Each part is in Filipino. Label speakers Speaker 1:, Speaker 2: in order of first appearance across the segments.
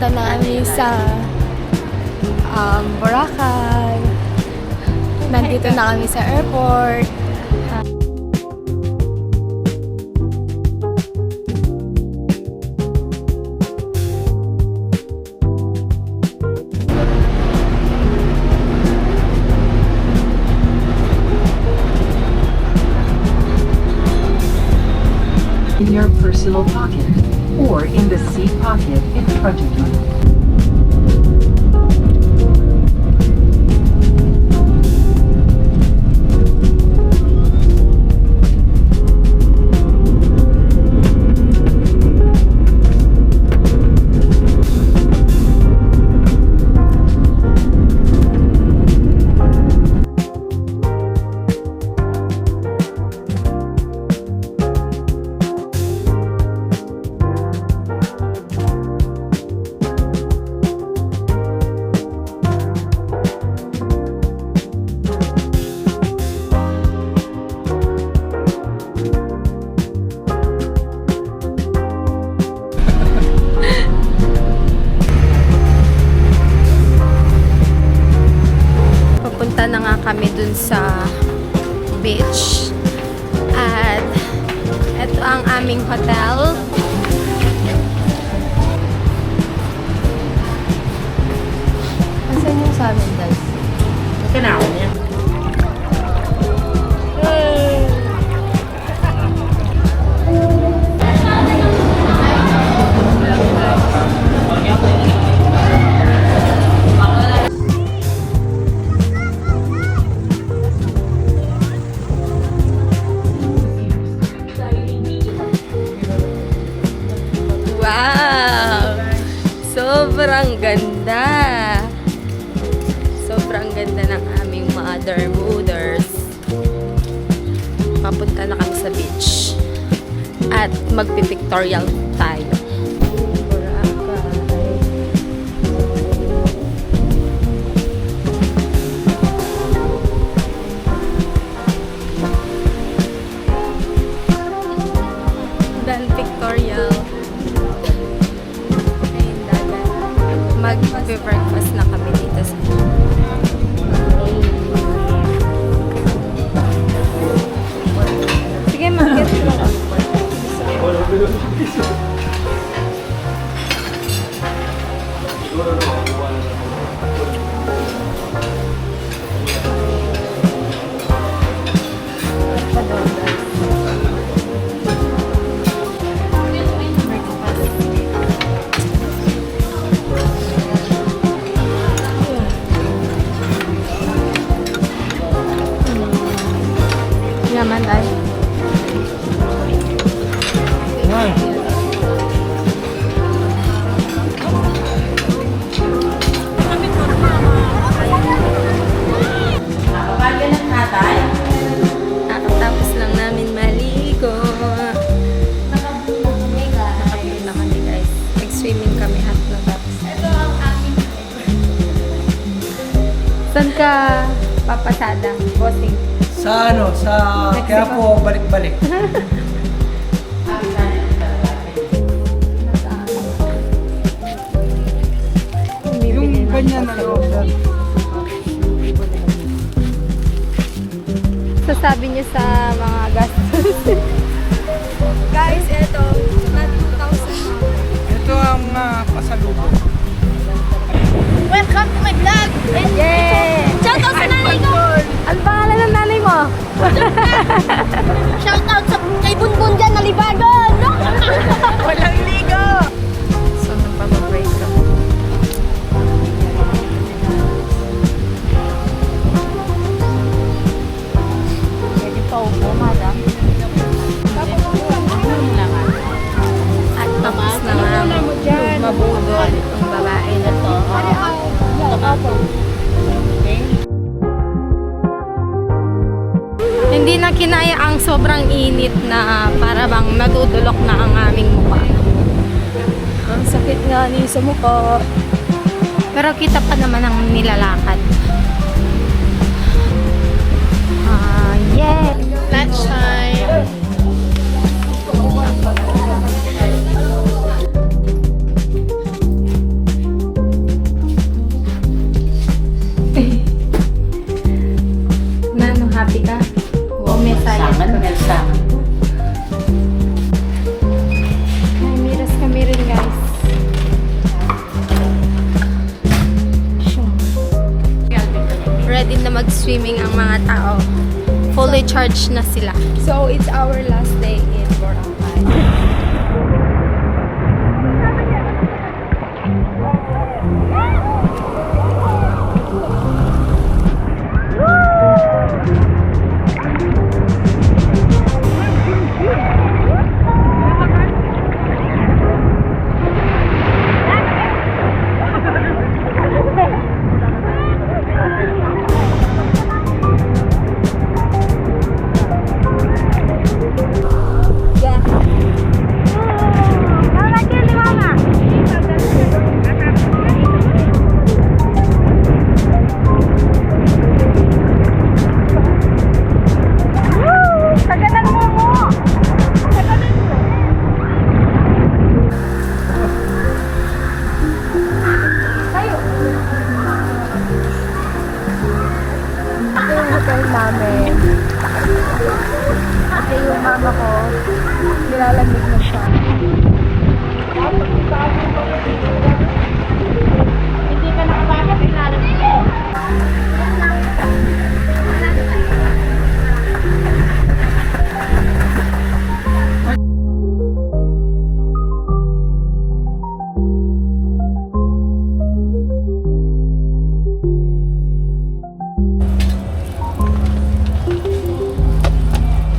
Speaker 1: Papunta na kami sa Boracay. Nandito na kami sa airport.
Speaker 2: In your personal pocket or in the seat pocket in front of you. Papunta na nga kami dun sa beach. At ito ang aming hotel. Asan yung sa amin, guys?
Speaker 3: Kanaon niya.
Speaker 1: Wow! Sobrang ganda! Sobrang ganda ng aming mother mothers. Papunta na kami sa beach. At magpipictorial tayo. Dan pictorial. Mag-breakfast na kami dito sa sige, mag-get lang. Yaman tayo. Nakatapos lang namin maligo. Nakabulog na kami, guys. Nag-swimming kami at natapos. Ito ang aming saan ka papasada? Bossing?
Speaker 3: Sa ano, sa
Speaker 1: Mexico.
Speaker 3: kaya po balik-balik. Yung ganyan na order.
Speaker 1: Sasabi niyo sa mga gastos. Guys, ito. Na 2,000.
Speaker 3: Ito ang pasalubong.
Speaker 4: Welcome to my vlog!
Speaker 1: Yay!
Speaker 4: Shoutout sa nanay ko!
Speaker 1: Ano pangalan ng nanay mo?
Speaker 4: Shoutout sa kay Bunbun dyan, nalibagan!
Speaker 3: Walang ligo!
Speaker 1: So, nagpapabreak ka. Pwede pa upo, madam. At tapos na nga mabudol itong babae na to. Hindi na kinaya ang sobrang init na para bang nadudulok na ang aming mukha. Ang sakit nga ni sa mukha. Pero kita pa naman ang nilalakad. Yeah!
Speaker 4: Lunchtime!
Speaker 1: fully charged na sila. So, it's our last day in Boracay. Ito yung hotel namin. Kasi yung mama ko, nilalamig na siya. Hindi ka nakapasok, nilalamig na.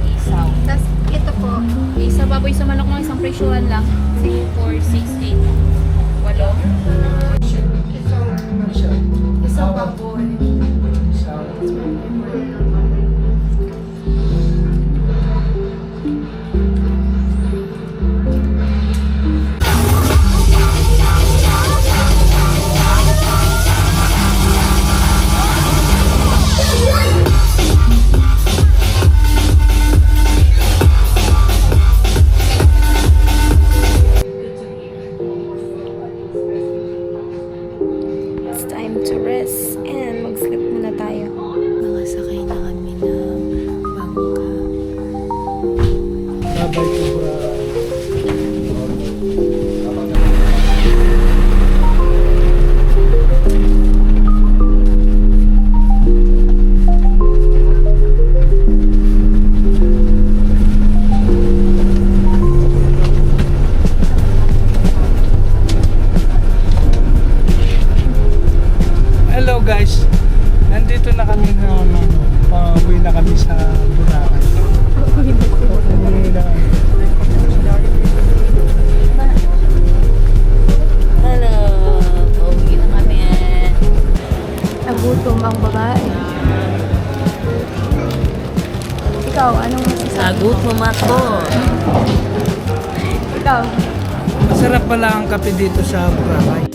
Speaker 5: Isaw.
Speaker 1: Tapos, ito po,
Speaker 5: Isa baboy sa manok ng isang presyuhan lang. 4, 6, 8, 8.
Speaker 1: isang baboy. It's time to rest and mag-sleep muna tayo. Nakasakay na kami ng bangka.
Speaker 3: Babay ko ba? Hello guys, nandito na kami ng pauwi na kami sa Boracay. Pauwi na.
Speaker 5: Hello! Pauwi na kami.
Speaker 1: Nagutom ang babae. Ikaw, anong masasabi?
Speaker 5: Sagot mo, Mato.
Speaker 1: Ikaw,
Speaker 3: Masarap pala ang kape dito sa Boracay.